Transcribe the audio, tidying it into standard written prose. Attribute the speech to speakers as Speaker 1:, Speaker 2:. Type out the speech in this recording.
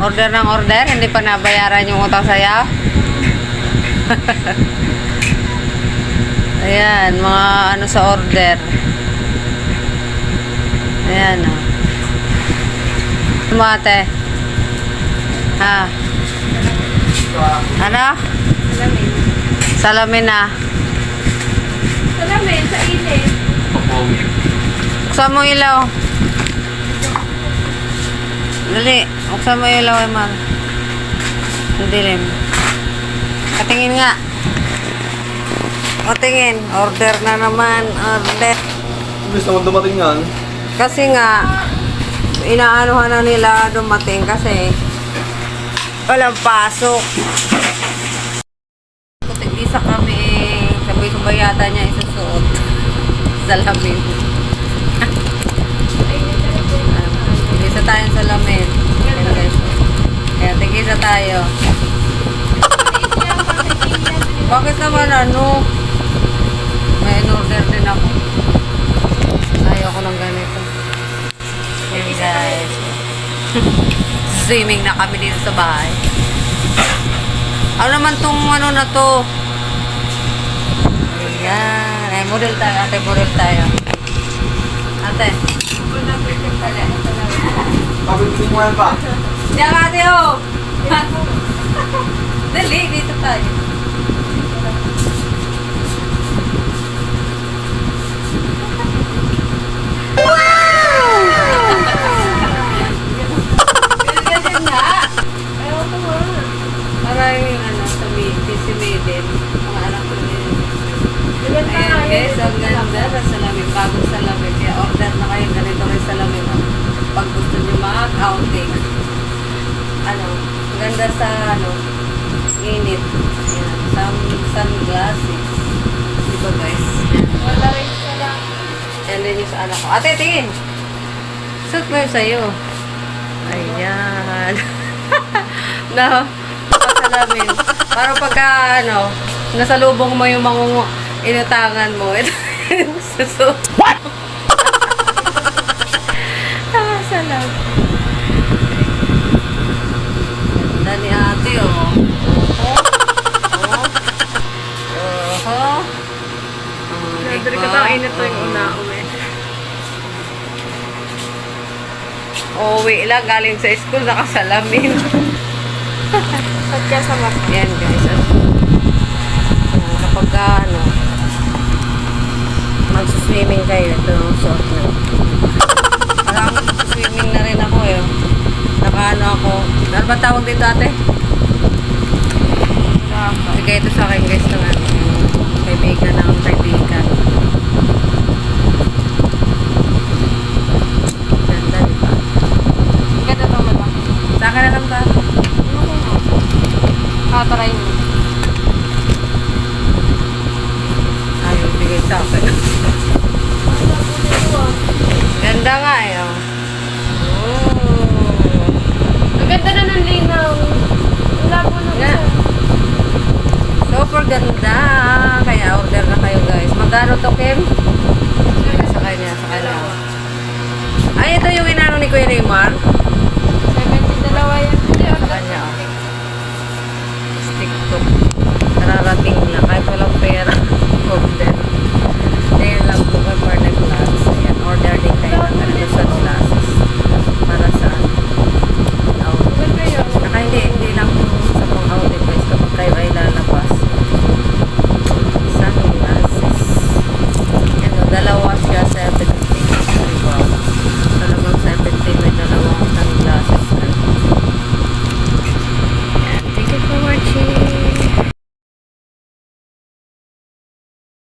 Speaker 1: Order ng order, hindi pa nabayaran yung utang sa'yo. Ayan, mga ano sa order. Ayan, o. Mate. Ha? Ano?
Speaker 2: Salamin.
Speaker 1: Salamin na.
Speaker 2: Salamin, sa init.
Speaker 1: Buksan mo ilaw. Dali, buksan mo ilaw, Emar. Ang dilim. Patingin nga. Patingin. Order na naman. Order.
Speaker 3: Bilis naman dumating yan.
Speaker 1: Kasi nga, inaanuhan na nila dumating kasi walang pasok. Isa kami, sabay-sabay yata niya isusuot. Salamin. Tigisa tayong salamin. Ayan guys. Ayan, tigisa tayo. Bakit naman ano? May in-order din ako. Ayaw ko ng ganito. Ayan guys. Swimming na kami dito sa bahay. Ano naman tong ano na to? Ayan. Ay, model tayo. Ate, model tayo. Ate.
Speaker 3: Pabilisin mo yan pa.
Speaker 1: Diyan ate, oh. Dali, dito tayo. Ganyan nga.
Speaker 2: Ayaw ko nga.
Speaker 1: Parang yung ano, sa si Maiden. Mga anak ko nila.
Speaker 2: Maganda nga
Speaker 1: Ayan guys,
Speaker 2: yun.
Speaker 1: ang ganda ng salamin. Bagong salamin. Kaya order na kayo ganito rin salamin. Pag gusto nyo mag-outing. Ano, ang ganda sa ano, init. Ayan, sunglasses. Diba guys?
Speaker 2: Wala rin sila.
Speaker 1: Yan din yung sa anak ko. Ate, tingin! Suot mo yung sa'yo. Ayan. No, salamin. Para pagka, ano, nasalubong mo yung mga inutangan mo. Ito yung susuot. What? Salamin. Ganda ni ate, oh. Oho.
Speaker 2: Nadari ka daw, init to yung una uwi.
Speaker 1: Uwi lang, galing sa school, nakasalamin.
Speaker 2: Ba't kaya sa mata?
Speaker 1: Yan guys. Kapag ano, mag-swimming kayo, ito ang suot na. Parang mag-swimming na rin ako eh. Nakaano ako. Ano ba tawag dito ate? Sige ito sa akin guys ng ano, kaibigan ng kaibigan.